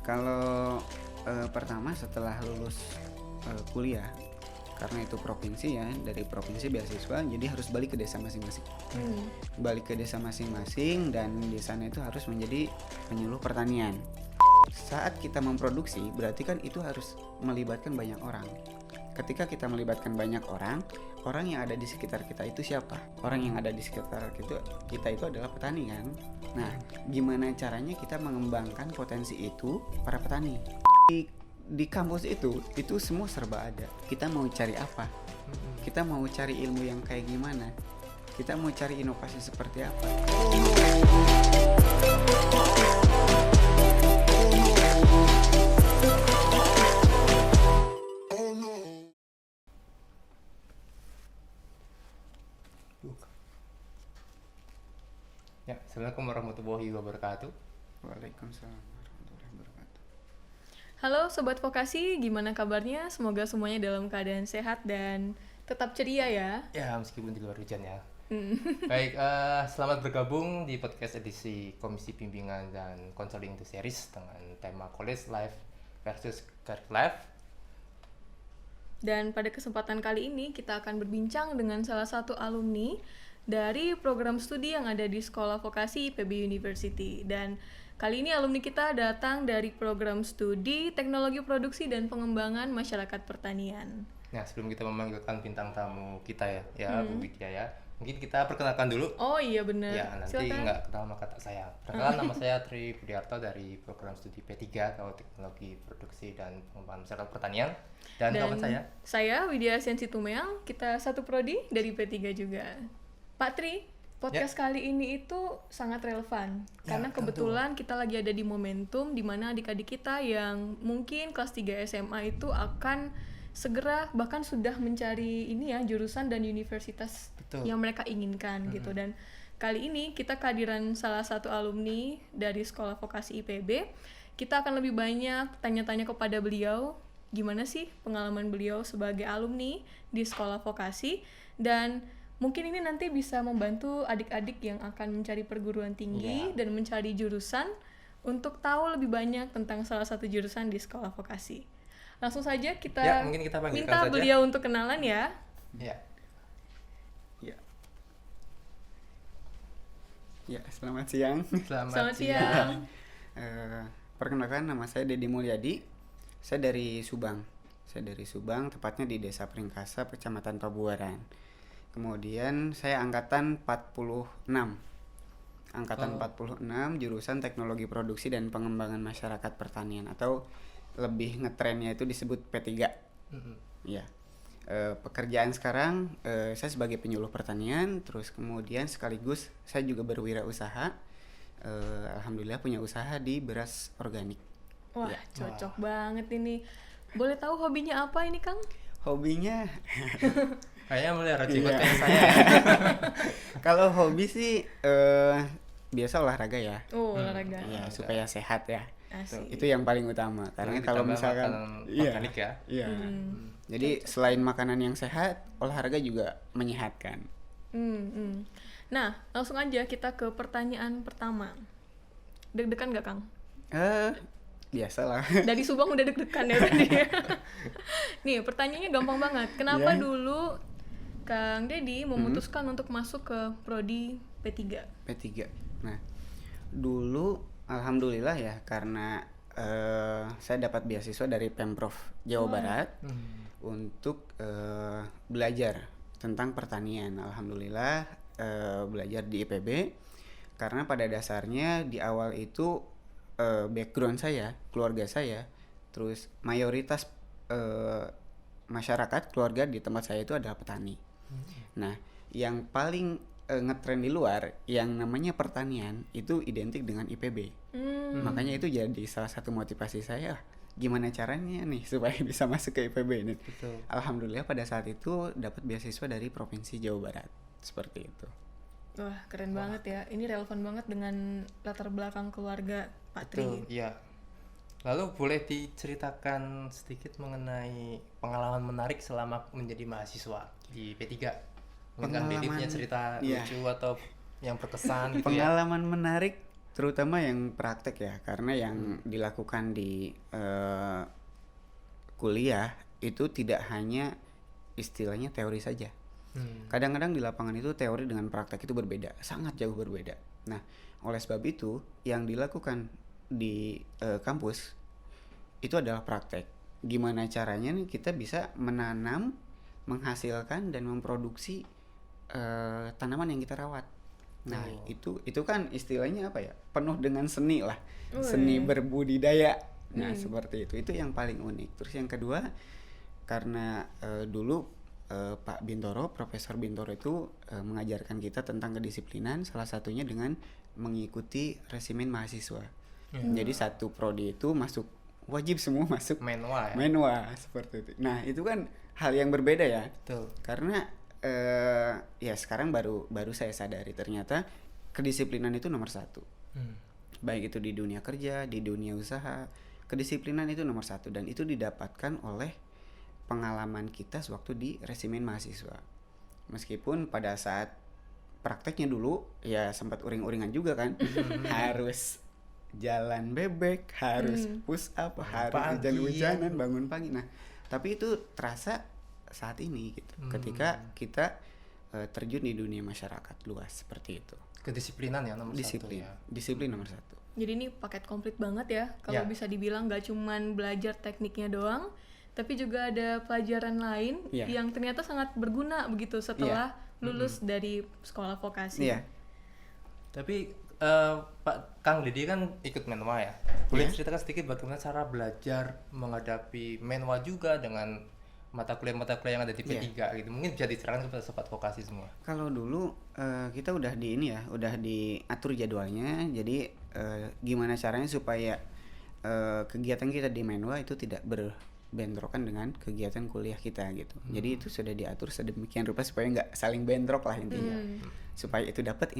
kalau pertama setelah lulus kuliah, karena itu provinsi ya, dari provinsi beasiswa, jadi harus balik ke desa masing-masing. Balik ke desa masing-masing dan di sana itu harus menjadi penyuluh pertanian. Saat kita memproduksi, berarti kan itu harus melibatkan banyak orang. Ketika kita melibatkan banyak orang yang ada di sekitar kita itu siapa? Orang yang ada di sekitar kita itu adalah petani kan. Nah, gimana caranya kita mengembangkan potensi itu para petani? Di kampus itu semua serba ada. Kita mau cari apa? Kita mau cari ilmu yang kayak gimana? Kita mau cari inovasi seperti apa? Ya, assalamualaikum warahmatullahi wabarakatuh. Waalaikumsalam warahmatullahi wabarakatuh. Halo Sobat Vokasi, gimana kabarnya? Semoga semuanya dalam keadaan sehat dan tetap ceria ya. Ya, meskipun di luar hujan ya. Baik, selamat bergabung di podcast edisi Komisi Bimbingan dan Konseling The Series dengan tema College Life versus Career Life. Dan pada kesempatan kali ini kita akan berbincang dengan salah satu alumni dari program studi yang ada di Sekolah Vokasi IPB University. Dan kali ini alumni kita datang dari program studi Teknologi Produksi dan Pengembangan Masyarakat Pertanian. Nah, sebelum kita memanggilkan bintang tamu kita ya, Bu Widya ya, mungkin kita perkenalkan dulu. Oh iya benar. Ya, nanti Silakan. nggak kenal maka tak saya. Perkenalkan, nama saya Tri Budiarto dari program studi P3 atau Teknologi Produksi dan Pengembangan Masyarakat Pertanian. Dan kawan saya Widya Sensi Tumeang, kita satu prodi dari P3 juga. Pak Tri, podcast kali ini itu sangat relevan karena kebetulan kita lagi ada di momentum di mana adik-adik kita yang mungkin kelas 3 SMA itu akan segera bahkan sudah mencari ini ya jurusan dan universitas yang mereka inginkan gitu. Dan kali ini kita kehadiran salah satu alumni dari Sekolah Vokasi IPB. Kita akan lebih banyak tanya-tanya kepada beliau gimana sih pengalaman beliau sebagai alumni di Sekolah Vokasi, dan mungkin ini nanti bisa membantu adik-adik yang akan mencari perguruan tinggi dan mencari jurusan untuk tahu lebih banyak tentang salah satu jurusan di Sekolah Vokasi. Langsung saja kita, mungkin kita minta saja beliau untuk kenalan ya. Ya, selamat siang. Selamat siang. Perkenalkan, nama saya Dedi Mulyadi. Saya dari Subang. Tepatnya di Desa Pringkasa, Kecamatan Pabuaran. Kemudian saya angkatan 46. Angkatan 46, jurusan Teknologi Produksi dan Pengembangan Masyarakat Pertanian, atau lebih ngetrennya itu disebut P3. Ya. Pekerjaan sekarang saya sebagai penyuluh pertanian, terus kemudian sekaligus saya juga berwirausaha. Alhamdulillah punya usaha di beras organik. Wah, cocok banget ini. Boleh tahu hobinya apa ini, Kang? Hobinya kayaknya melihara jenggot kayak saya. kalau hobi sih biasa olahraga ya. Olahraga. Ya, supaya sehat ya. Asik. Itu yang paling utama. Karena kalau misalkan organik ya. Iya. Jadi selain makanan yang sehat, olahraga juga menyehatkan. Nah, langsung aja kita ke pertanyaan pertama. Deg-degan gak, Kang? Biasalah. Dari Subang udah deg-degan ya tadi. Nih, pertanyaannya gampang banget. Kenapa dulu Kang Dedi memutuskan untuk masuk ke prodi P3? P3. Nah, dulu alhamdulillah ya, karena saya dapat beasiswa dari Pemprov Jawa Barat untuk belajar tentang pertanian. Alhamdulillah belajar di IPB, karena pada dasarnya di awal itu background saya, keluarga saya, terus mayoritas masyarakat keluarga di tempat saya itu adalah petani. Nah, yang paling ngetren di luar yang namanya pertanian itu identik dengan IPB. Makanya itu jadi salah satu motivasi saya, gimana caranya nih supaya bisa masuk ke IPB ini. Alhamdulillah pada saat itu dapat beasiswa dari Provinsi Jawa Barat. Seperti itu. Wah, keren banget ya. Ini relevan banget dengan latar belakang keluarga Pak Tri. Iya. Lalu boleh diceritakan sedikit mengenai pengalaman menarik selama menjadi mahasiswa di P3? Mungkin Kang Dedi punya cerita lucu atau yang berkesan gitu pengalaman menarik Terutama yang praktek ya, karena yang dilakukan di kuliah itu tidak hanya istilahnya teori saja. Kadang-kadang di lapangan itu teori dengan praktek itu berbeda, sangat jauh berbeda. Nah, oleh sebab itu yang dilakukan di kampus itu adalah praktek. Gimana caranya nih kita bisa menanam, menghasilkan dan memproduksi tanaman yang kita rawat. Nah, itu kan istilahnya apa ya? Penuh dengan seni lah. Seni berbudidaya. Nah, seperti itu. Itu yang paling unik. Terus yang kedua, karena dulu Pak Bintoro, Profesor Bintoro itu mengajarkan kita tentang kedisiplinan, salah satunya dengan mengikuti resimen mahasiswa. Jadi satu prodi itu wajib semua masuk Menwa ya. Menwa seperti itu. Nah, itu kan hal yang berbeda ya. Betul. Karena ya sekarang baru saya sadari ternyata kedisiplinan itu nomor satu. Baik itu di dunia kerja, di dunia usaha, kedisiplinan itu nomor satu, dan itu didapatkan oleh pengalaman kita sewaktu di resimen mahasiswa. Meskipun pada saat prakteknya dulu ya sempat uring-uringan juga kan. Harus jalan bebek, harus push up, harus hujan-hujanan, bangun pagi. Nah, tapi itu terasa saat ini gitu. Ketika kita terjun di dunia masyarakat luas seperti itu. Kedisiplinan ya nomor satu ya. Disiplin nomor satu. Jadi ini paket komplit banget ya. Kalau bisa dibilang gak cuman belajar tekniknya doang, tapi juga ada pelajaran lain yang ternyata sangat berguna begitu setelah lulus dari sekolah vokasi. Tapi Pak Kang Didi kan ikut Menwa ya. Boleh ceritakan sedikit bagaimana cara belajar menghadapi Menwa juga dengan mata kuliah yang ada di P3 gitu. Mungkin bisa diceritakan kepada sobat vokasi semua. Kalau dulu kita udah udah diatur jadwalnya. Jadi gimana caranya supaya kegiatan kita di Menwa itu tidak berbentrokan dengan kegiatan kuliah kita gitu. Jadi itu sudah diatur sedemikian rupa supaya nggak saling bentrok lah intinya. Supaya itu dapat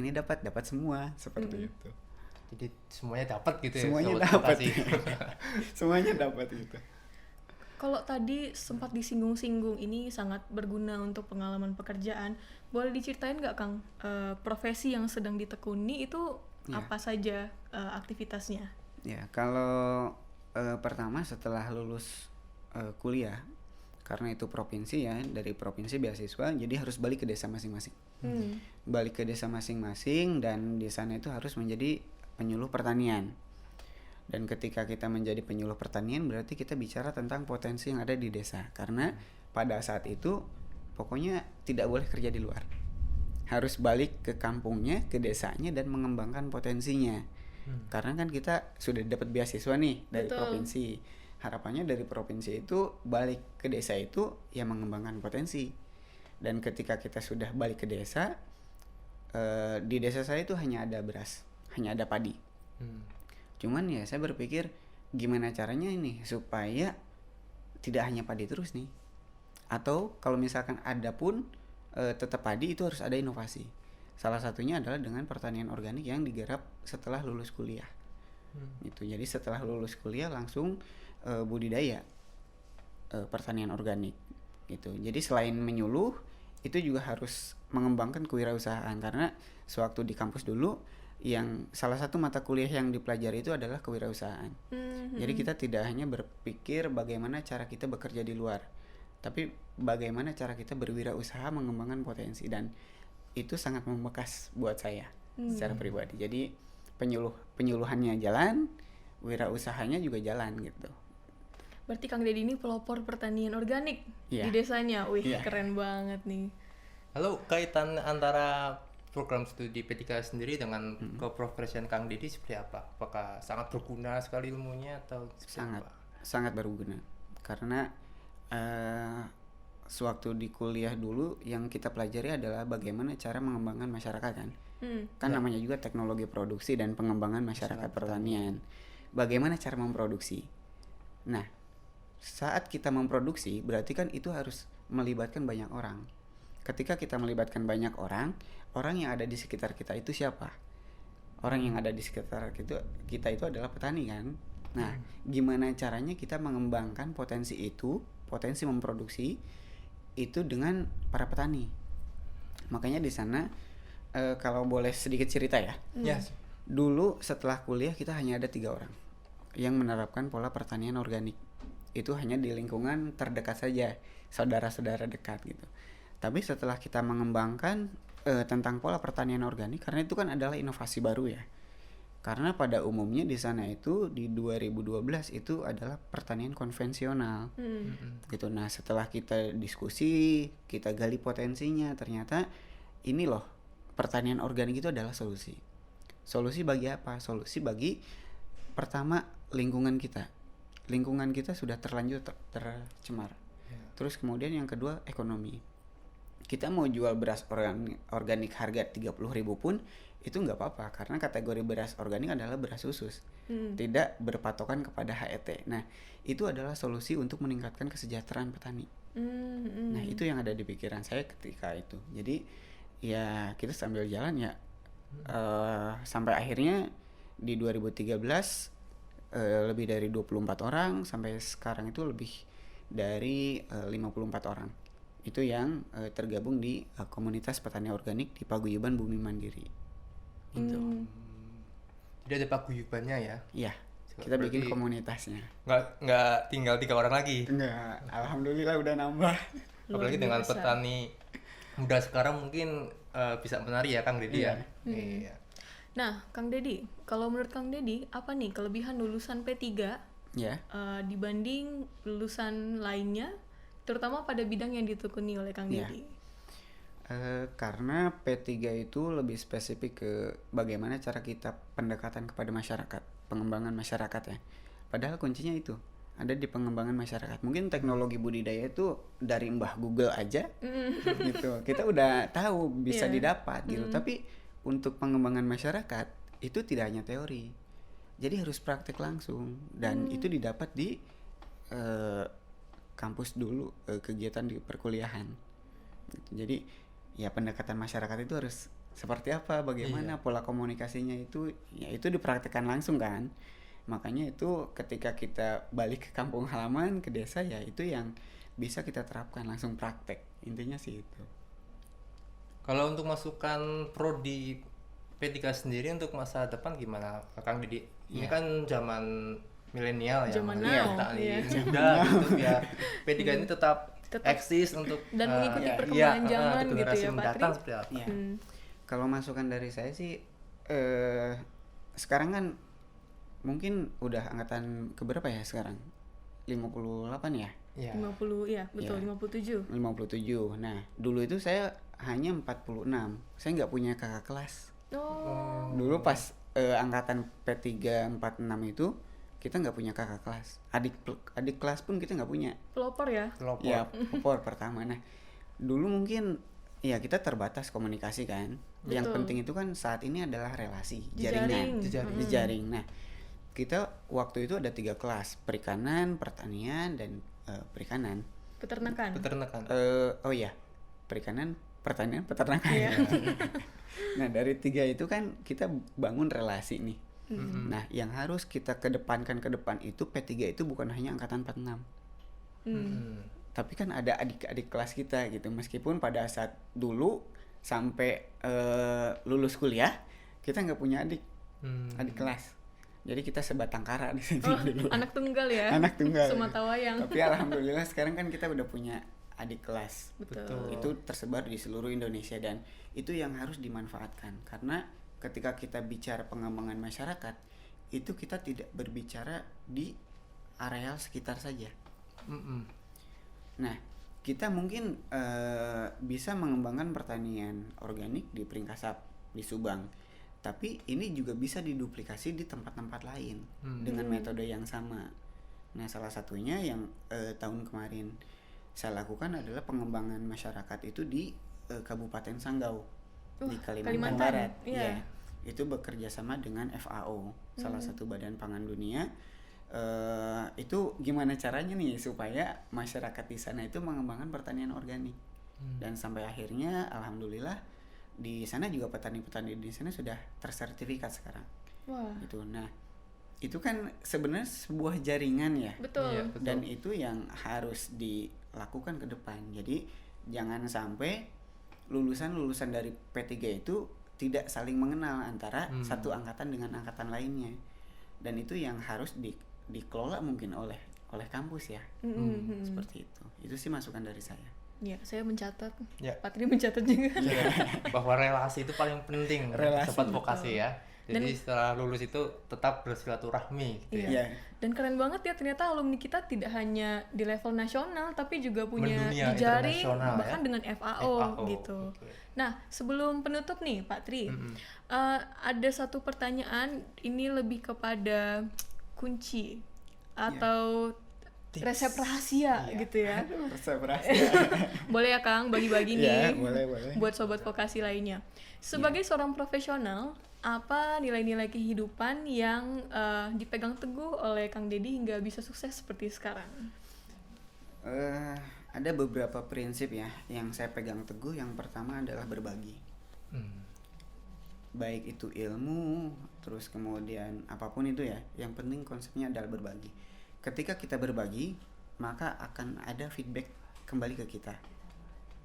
semua seperti itu. Jadi semuanya dapat gitu semuanya ya. Dapat. Semuanya dapat gitu. Kalau tadi sempat disinggung-singgung ini sangat berguna untuk pengalaman pekerjaan. Boleh diceritain nggak Kang, profesi yang sedang ditekuni itu apa saja aktivitasnya? Ya, kalau pertama setelah lulus kuliah, karena itu provinsi ya, dari provinsi beasiswa, jadi harus balik ke desa masing-masing. Balik ke desa masing-masing dan di sana itu harus menjadi penyuluh pertanian. Dan ketika kita menjadi penyuluh pertanian berarti kita bicara tentang potensi yang ada di desa. Karena pada saat itu pokoknya tidak boleh kerja di luar. Harus balik ke kampungnya, ke desanya dan mengembangkan potensinya. Karena kan kita sudah dapat beasiswa nih dari provinsi. Harapannya dari provinsi itu balik ke desa itu ya mengembangkan potensi. Dan ketika kita sudah balik ke desa, di desa saya itu hanya ada beras, hanya ada padi. Cuman ya saya berpikir gimana caranya ini supaya tidak hanya padi terus nih. Atau kalau misalkan ada pun tetap padi, itu harus ada inovasi. Salah satunya adalah dengan pertanian organik yang digarap setelah lulus kuliah. Gitu. Jadi setelah lulus kuliah langsung budidaya pertanian organik gitu. Jadi selain menyuluh itu juga harus mengembangkan kewirausahaan, karena sewaktu di kampus dulu yang salah satu mata kuliah yang dipelajari itu adalah kewirausahaan. Jadi kita tidak hanya berpikir bagaimana cara kita bekerja di luar, tapi bagaimana cara kita berwirausaha mengembangkan potensi, dan itu sangat membekas buat saya secara pribadi. Jadi penyuluhannya jalan, wirausahanya juga jalan gitu. Berarti Kang Deddy ini pelopor pertanian organik di desanya. Wih, keren banget nih. Lalu kaitan antara program studi P3 sendiri dengan keprofesian Kang Deddy seperti apa? Apakah sangat berguna sekali ilmunya atau sangat berguna? Karena sewaktu di kuliah dulu yang kita pelajari adalah bagaimana cara mengembangkan masyarakat kan namanya juga teknologi produksi dan pengembangan masyarakat pertanian. Bagaimana cara memproduksi? Nah, saat kita memproduksi berarti kan itu harus melibatkan banyak orang. Ketika kita melibatkan banyak orang yang ada di sekitar kita itu siapa? Orang yang ada di sekitar kita itu adalah petani kan. Nah, gimana caranya kita mengembangkan potensi memproduksi itu dengan para petani? Makanya di sana kalau boleh sedikit cerita ya. Dulu setelah kuliah kita hanya ada 3 orang yang menerapkan pola pertanian organik. Itu hanya di lingkungan terdekat saja, saudara-saudara dekat gitu. Tapi setelah kita mengembangkan tentang pola pertanian organik, karena itu kan adalah inovasi baru ya. Karena pada umumnya di sana itu di 2012 itu adalah pertanian konvensional. Gitu. Nah, setelah kita diskusi, kita gali potensinya, ternyata ini loh, pertanian organik itu adalah solusi. Solusi bagi apa? Solusi bagi pertama lingkungan kita. Lingkungan kita sudah terlanjur tercemar. Terus kemudian yang kedua ekonomi. Kita mau jual beras organik harga 30.000 pun itu nggak apa-apa karena kategori beras organik adalah beras khusus, tidak berpatokan kepada HET. Nah, itu adalah solusi untuk meningkatkan kesejahteraan petani. Nah, itu yang ada di pikiran saya ketika itu. Jadi ya kita sambil jalan ya sampai akhirnya di 2013 lebih dari 24 orang, sampai sekarang itu lebih dari 54 orang. Itu yang tergabung di komunitas petani organik di Paguyuban Bumi Mandiri. Gitu. Jadi ada paguyubannya ya? Iya, kita bikin komunitasnya. Nggak tinggal 3 orang lagi? Enggak, alhamdulillah udah nambah. Apalagi dengan petani muda sekarang mungkin bisa menari ya Kang Dedi ya? Iya. Nah, Kang Dedi, kalau menurut Kang Dedi, apa nih kelebihan lulusan P3 dibanding lulusan lainnya, terutama pada bidang yang ditekuni oleh Kang Dedi? Karena P3 itu lebih spesifik ke bagaimana cara kita pendekatan kepada masyarakat, pengembangan masyarakat ya. Padahal kuncinya itu ada di pengembangan masyarakat. Mungkin teknologi budidaya itu dari Mbah Google aja gitu. Kita udah tahu bisa didapat gitu. Tapi untuk pengembangan masyarakat itu tidak hanya teori. Jadi harus praktek langsung dan itu didapat di kampus dulu, kegiatan di perkuliahan. Jadi ya pendekatan masyarakat itu harus seperti apa, bagaimana pola komunikasinya itu, ya itu dipraktekkan langsung kan. Makanya itu ketika kita balik ke kampung halaman, ke desa, ya itu yang bisa kita terapkan langsung praktek. Intinya sih itu. Kalau untuk masukan prodi P3 sendiri untuk masa depan gimana Kang Dedi? Ini kan zaman milenial ya, zaman now, muda gitu biar P3 ini tetap eksis untuk dan mengikuti perkembangan zaman gitu ya Pak Tri. Kalau masukan dari saya sih sekarang kan mungkin udah angkatan keberapa ya sekarang? 58 ya? 50 ya, betul, 57. Nah, dulu itu saya hanya 46. Saya nggak punya kakak kelas. Dulu pas angkatan P3 46 itu kita nggak punya kakak kelas, adik kelas pun kita nggak punya. Pelopor ya? Ya, pelopor pertama. Nah, dulu mungkin ya kita terbatas komunikasi kan. Betul. Yang penting itu kan saat ini adalah relasi, jejaring. Nah, kita waktu itu ada 3 kelas, perikanan, pertanian, dan perikanan. Peternakan. Perikanan, pertanian, peternakan. Nah, dari 3 itu kan kita bangun relasi nih. Nah, yang harus kita kedepankan ke depan itu P3 itu bukan hanya angkatan 46. Tapi kan ada adik-adik kelas kita gitu. Meskipun pada saat dulu sampai lulus kuliah kita nggak punya adik kelas. Jadi kita sebatang kara di sini dulu. Anak tunggal ya. Anak tunggal. Sematawayang. Tapi alhamdulillah sekarang kan kita udah punya adik kelas. Betul. Itu tersebar di seluruh Indonesia dan itu yang harus dimanfaatkan karena ketika kita bicara pengembangan masyarakat, itu kita tidak berbicara di areal sekitar saja. Nah, kita mungkin bisa mengembangkan pertanian organik di Pringkasap, di Subang. Tapi ini juga bisa diduplikasi di tempat-tempat lain dengan metode yang sama. Nah, salah satunya yang tahun kemarin saya lakukan adalah pengembangan masyarakat itu di Kabupaten Sanggau. Di Kalimantan Barat, ya, itu bekerja sama dengan FAO, salah satu badan pangan dunia. Itu gimana caranya nih supaya masyarakat di sana itu mengembangkan pertanian organik, dan sampai akhirnya alhamdulillah di sana juga petani-petani di sana sudah tersertifikat sekarang. Gitu. Nah, itu kan sebenarnya sebuah jaringan ya. Betul. Dan itu yang harus dilakukan ke depan. Jadi jangan sampai lulusan dari P3 itu tidak saling mengenal antara satu angkatan dengan angkatan lainnya, dan itu yang harus dikelola mungkin oleh kampus ya. Seperti itu sih masukan dari saya. Ya, saya mencatat. Ya. Patri mencatat juga. Bahwa relasi itu paling penting sobat vokasi ya. Jadi setelah lulus itu tetap bersilaturahmi gitu ya. Dan keren banget ya, ternyata alumni kita tidak hanya di level nasional tapi juga punya Mendunia, jejaring internasional bahkan ya? dengan FAO gitu. Okay. Nah, sebelum penutup nih Pak Tri, ada satu pertanyaan, ini lebih kepada kunci atau resep rahasia gitu ya. Resep rahasia. Boleh ya Kang, bagi-bagi Iya, nih boleh. buat sobat vokasi lainnya. Sebagai seorang profesional, apa nilai-nilai kehidupan yang dipegang teguh oleh Kang Deddy hingga bisa sukses seperti sekarang? Ada beberapa prinsip ya yang saya pegang teguh. Yang pertama adalah berbagi. Baik itu ilmu, terus kemudian apapun itu ya, yang penting konsepnya adalah berbagi. Ketika kita berbagi, maka akan ada feedback kembali ke kita.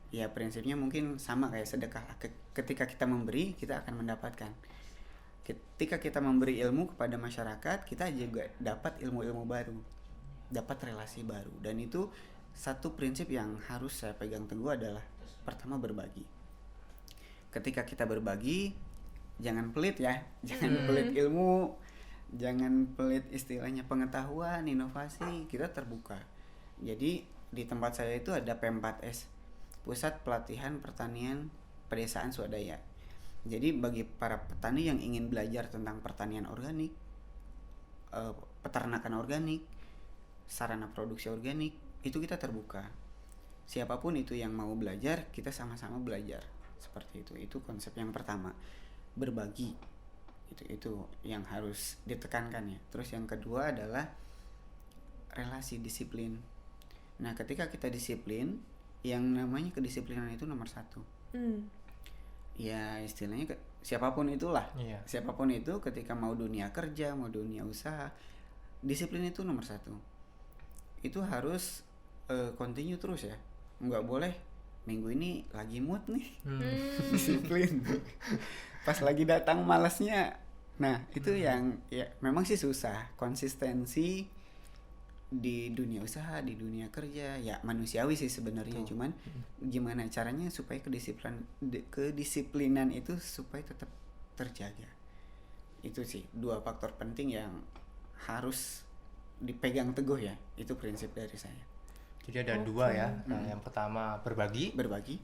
Ya prinsipnya mungkin sama kayak sedekah. Ketika kita memberi, kita akan mendapatkan. Ketika kita memberi ilmu kepada masyarakat, kita juga dapat ilmu-ilmu baru, dapat relasi baru. Dan itu satu prinsip yang harus saya pegang teguh adalah pertama berbagi. Ketika kita berbagi, jangan pelit ya, jangan pelit ilmu, jangan pelit istilahnya pengetahuan, inovasi, kita terbuka. Jadi di tempat saya itu ada P4S, Pusat Pelatihan Pertanian Pedesaan Swadaya. Jadi bagi para petani yang ingin belajar tentang pertanian organik, peternakan organik, sarana produksi organik, itu kita terbuka. Siapapun itu yang mau belajar, kita sama-sama belajar. Seperti itu. Itu konsep yang pertama. Berbagi. Itu yang harus ditekankan ya. Terus yang kedua adalah relasi, disiplin. Nah, ketika kita disiplin, yang namanya kedisiplinan itu nomor 1. Ya istilahnya siapapun itulah. Siapapun itu ketika mau dunia kerja, mau dunia usaha, disiplin itu nomor 1. Itu harus continue terus ya. Nggak boleh minggu ini lagi mood nih. Disiplin. Pas lagi datang malasnya. Nah, itu yang ya memang sih susah. Konsistensi di dunia usaha, di dunia kerja, ya manusiawi sih sebenarnya. Cuman gimana caranya supaya kedisiplinan itu supaya tetap terjaga. Itu sih 2 faktor penting yang harus dipegang teguh ya. Itu prinsip dari saya. Jadi ada 2 ya. Nah, yang pertama berbagi,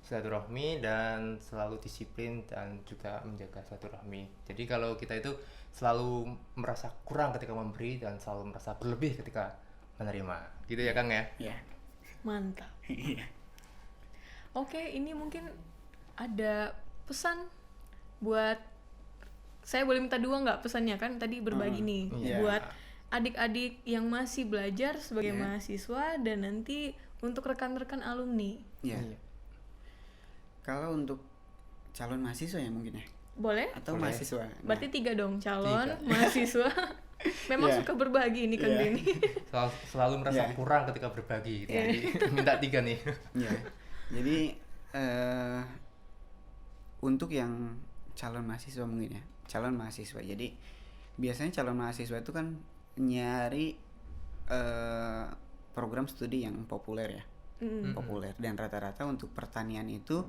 silaturahmi, dan selalu disiplin dan juga menjaga silaturahmi. Jadi kalau kita itu selalu merasa kurang ketika memberi dan selalu merasa berlebih ketika menerima. Gitu ya Kang ya? Iya. Mantap. Oke, ini mungkin ada pesan buat, saya boleh minta 2 nggak pesannya, kan tadi berbagi nih buat adik-adik yang masih belajar sebagai mahasiswa dan nanti untuk rekan-rekan alumni. Iya. Kalau untuk calon mahasiswa ya mungkin ya. Boleh? Atau mahasiswa. Berarti 3 dong, calon, mahasiswa. Memang suka berbagi nih Kang Denny. Selalu merasa kurang ketika berbagi. Jadi minta 3 nih. Iya. Jadi untuk yang calon mahasiswa mungkin ya. Calon mahasiswa. Jadi biasanya calon mahasiswa itu kan nyari program studi yang populer ya. Populer, dan rata-rata untuk pertanian itu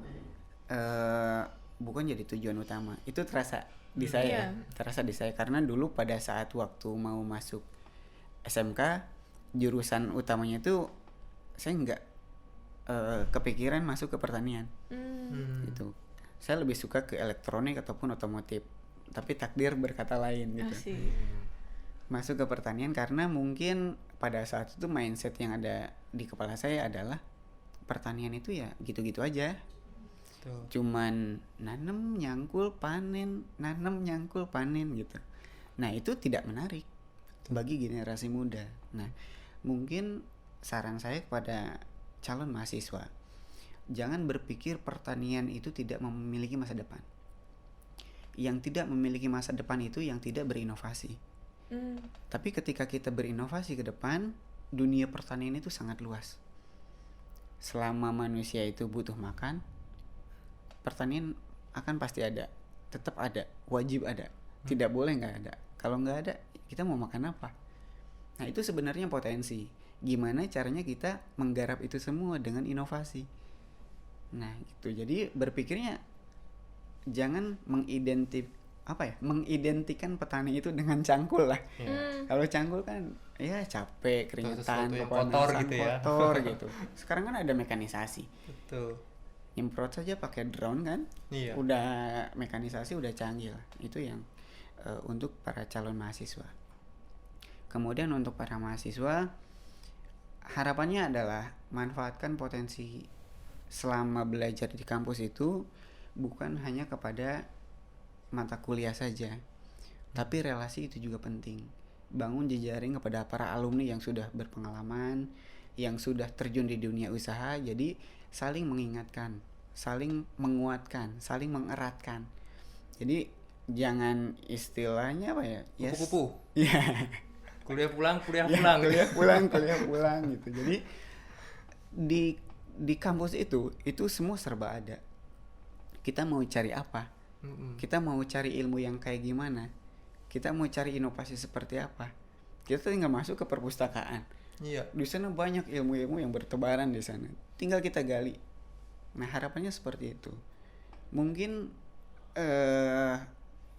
bukan jadi tujuan utama. Itu terasa di saya, terasa di saya karena dulu pada saat waktu mau masuk SMK, jurusan utamanya itu saya nggak kepikiran masuk ke pertanian. Gitu. Saya lebih suka ke elektronik ataupun otomotif. Tapi takdir berkata lain gitu. Masuk ke pertanian karena mungkin pada saat itu mindset yang ada di kepala saya adalah pertanian itu ya gitu-gitu aja. Cuman nanem, nyangkul, panen, nanem, nyangkul, panen gitu. Nah, itu tidak menarik bagi generasi muda. Nah, mungkin saran saya kepada calon mahasiswa, jangan berpikir pertanian itu tidak memiliki masa depan. Yang tidak memiliki masa depan itu yang tidak berinovasi. Tapi ketika kita berinovasi ke depan, dunia pertanian itu sangat luas. Selama manusia itu butuh makan, pertanian akan pasti ada. tetap ada, wajib ada, tidak boleh nggak ada. Kalau nggak ada, kita mau makan apa? Nah itu sebenarnya potensi. Gimana caranya kita menggarap itu semua dengan inovasi. Nah gitu. Jadi berpikirnya jangan mengidentikan petani itu dengan cangkul lah. Kalau cangkul kan ya capek, keringetan, kotor gitu ya. kotor gitu. Sekarang kan ada mekanisasi. Betul. Nyemprot saja pakai drone kan. Iya. Udah mekanisasi udah canggih lah. Itu yang untuk para calon mahasiswa. Kemudian untuk para mahasiswa harapannya adalah manfaatkan potensi selama belajar di kampus itu bukan hanya kepada mata kuliah saja, tapi relasi itu juga penting. Bangun jejaring kepada para alumni yang sudah berpengalaman, yang sudah terjun di dunia usaha, jadi saling mengingatkan, saling menguatkan, saling mengeratkan. Jadi jangan istilahnya apa ya? Kupu-kupu. Iya. Kuliah pulang kuliah pulang gitu. Jadi di kampus itu semua serba ada. Kita mau cari apa? Kita mau cari ilmu yang kayak gimana? Kita mau cari inovasi seperti apa? Kita tinggal masuk ke perpustakaan. Iya. Di sana banyak ilmu-ilmu yang bertebaran di sana. Tinggal kita gali. Nah, harapannya seperti itu. Mungkin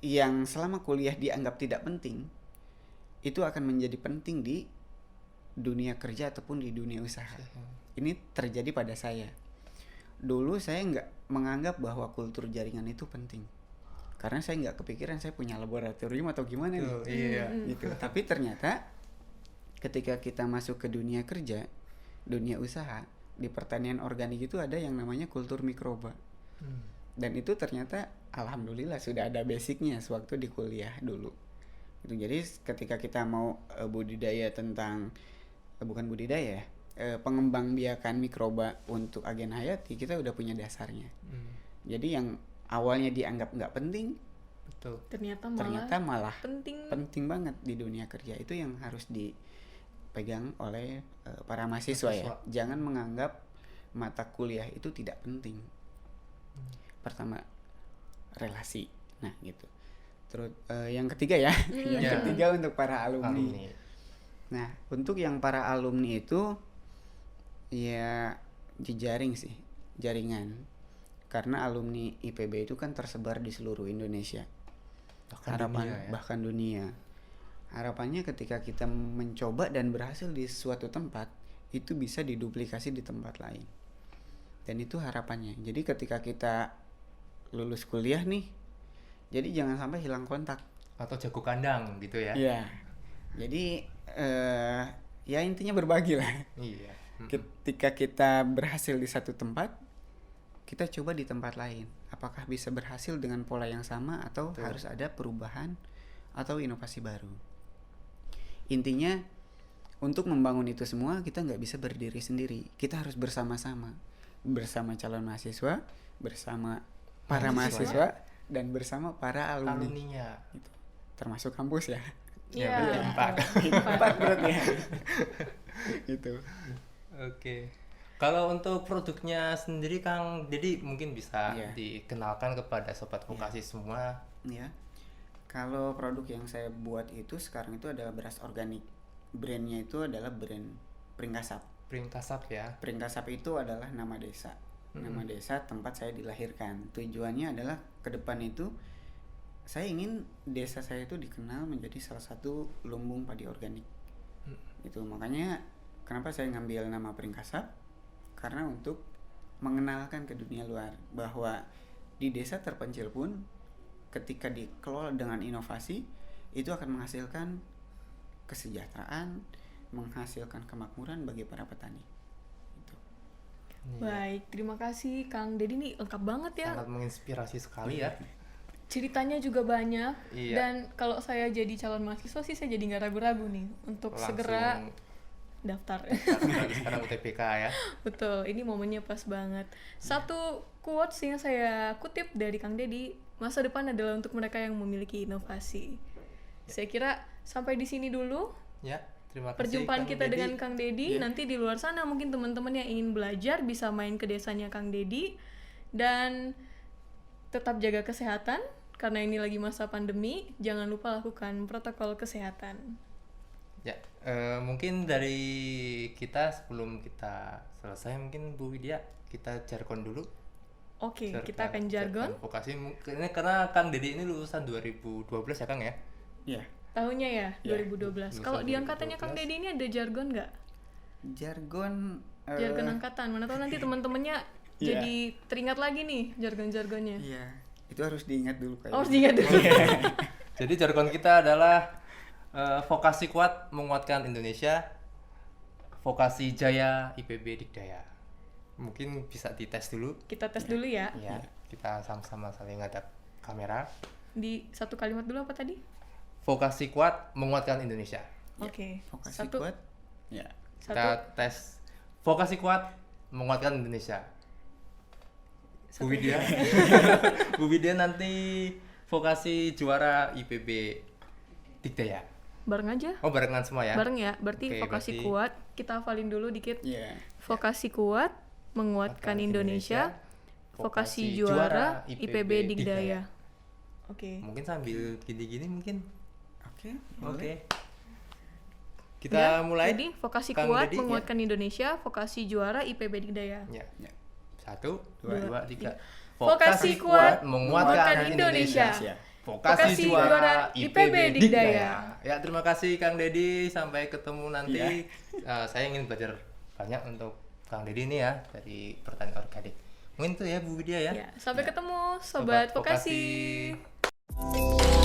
yang selama kuliah dianggap tidak penting, itu akan menjadi penting di dunia kerja ataupun di dunia usaha. Ini terjadi pada saya. Dulu saya nggak menganggap bahwa kultur jaringan itu penting, karena saya nggak kepikiran saya punya laboratorium atau gimana nih. Iya. Gitu. Tapi ternyata ketika kita masuk ke dunia kerja, dunia usaha, di pertanian organik itu ada yang namanya kultur mikroba. Dan itu ternyata alhamdulillah sudah ada basicnya sewaktu di kuliah dulu. Gitu. Jadi ketika kita mau budidaya tentang pengembangbiakan mikroba untuk agen hayati, kita udah punya dasarnya. Jadi yang awalnya dianggap nggak penting, betul, ternyata malah penting banget di dunia kerja. Itu yang harus dipegang oleh para mahasiswa ya. Jangan menganggap mata kuliah itu tidak penting. Pertama, relasi. Nah gitu. Terus yang ketiga ya, ketiga untuk para alumni. Nah, untuk yang para alumni itu ya jejaring sih, jaringan. Karena alumni IPB itu kan tersebar di seluruh Indonesia. Bahkan dunia. Harapannya ketika kita mencoba dan berhasil di suatu tempat, itu bisa diduplikasi di tempat lain. Dan itu harapannya. Jadi ketika kita lulus kuliah nih, jadi jangan sampai hilang kontak atau jago kandang gitu ya. Iya. Jadi ya intinya berbagi lah. Iya. Ketika kita berhasil di satu tempat, kita coba di tempat lain. Apakah bisa berhasil dengan pola yang sama atau harus ada perubahan atau inovasi baru. Intinya untuk membangun itu semua kita nggak bisa berdiri sendiri. Kita harus bersama-sama. Bersama calon mahasiswa, bersama para mahasiswa dan bersama para alumninya. Gitu. Termasuk kampus ya. Iya. Empat berarti ya. Gitu. Oke. Kalau untuk produknya sendiri Kang, jadi mungkin bisa dikenalkan kepada sobat vokasi semua. Iya. Kalau produk yang saya buat itu sekarang itu adalah beras organik. Brandnya itu adalah brand Pringkasap. Pringkasap ya. Pringkasap itu adalah nama desa. Nama desa tempat saya dilahirkan. Tujuannya adalah ke depan itu saya ingin desa saya itu dikenal menjadi salah satu lumbung padi organik. Itu makanya kenapa saya ngambil nama Pringkasap, karena untuk mengenalkan ke dunia luar bahwa di desa terpencil pun ketika dikelola dengan inovasi itu akan menghasilkan kesejahteraan, menghasilkan kemakmuran bagi para petani. Baik, terima kasih Kang Dedi, nih lengkap banget ya. Sangat menginspirasi sekali ya. Ceritanya juga banyak. Iya. Dan kalau saya jadi calon mahasiswa sih saya jadi nggak ragu-ragu nih untuk langsung segera daftar. Sekarang UTBK ya. Betul, ini momennya pas banget. Satu quotes yang saya kutip dari Kang Dedi, masa depan adalah untuk mereka yang memiliki inovasi. Saya kira sampai di sini dulu. Ya. Terima kasih, perjumpaan Kang kita Dedi. dengan Kang Dedi. Nanti di luar sana mungkin teman-teman yang ingin belajar bisa main ke desanya Kang Dedi, dan tetap jaga kesehatan karena ini lagi masa pandemi, jangan lupa lakukan protokol kesehatan. Ya, mungkin dari kita sebelum kita selesai, mungkin Bu Widya kita jargon dulu. Oke, kita akan jargon. Vokasi ini karena Kang Dedi ini lulusan 2012 ya Kang ya? Iya. Tahunnya ya, Ya, 2012. Kalau di angkatannya Kang Dedi ini ada jargon nggak? Jargon Jargon angkatan. Mana tahu nanti teman-temannya Iya. jadi teringat lagi nih jargon-jargonnya. Iya, itu harus diingat dulu kayaknya. Oh, harus diingat dulu. Jadi jargon kita adalah vokasi kuat menguatkan Indonesia, vokasi jaya IPB Dikdaya. Mungkin bisa dites dulu. Kita tes dulu ya. Ya, kita sama-sama saling ngadap kamera. Di satu kalimat dulu apa tadi? Vokasi kuat menguatkan Indonesia. Oke. Vokasi Satu. kuat. Ya. Kita Satu. tes vokasi kuat menguatkan Indonesia. Bu Widya. Bu Widya nanti vokasi juara IPB Dikdaya. Bareng aja. Oh, barengan semua ya? Bareng ya. Berarti Oke, vokasi berarti- kuat. Kita hafalin dulu dikit. Iya. Vokasi kuat menguatkan Indonesia. Vokasi juara IPB Dikdaya. Oke. Mungkin sambil gini-gini mungkin. Oke. Oke. Kita Udah, mulai. Jadi vokasi Kang kuat Dedi, ya. menguatkan Indonesia. Vokasi juara IPB Dikdaya. Ya. Ya. 1, Dua, 2, 3. Vokasi kuat menguatkan Indonesia. Vokasi Vokasi juara juara IPB IPB Dikdaya. Ya, terima kasih Kang Dedi. Sampai ketemu nanti. Ya. Saya ingin belajar banyak untuk Kang Dedi ini ya dari pertanian organik. Mungkin itu ya Bu Widya ya. Ya, sampai ketemu sobat vokasi. Vokasi.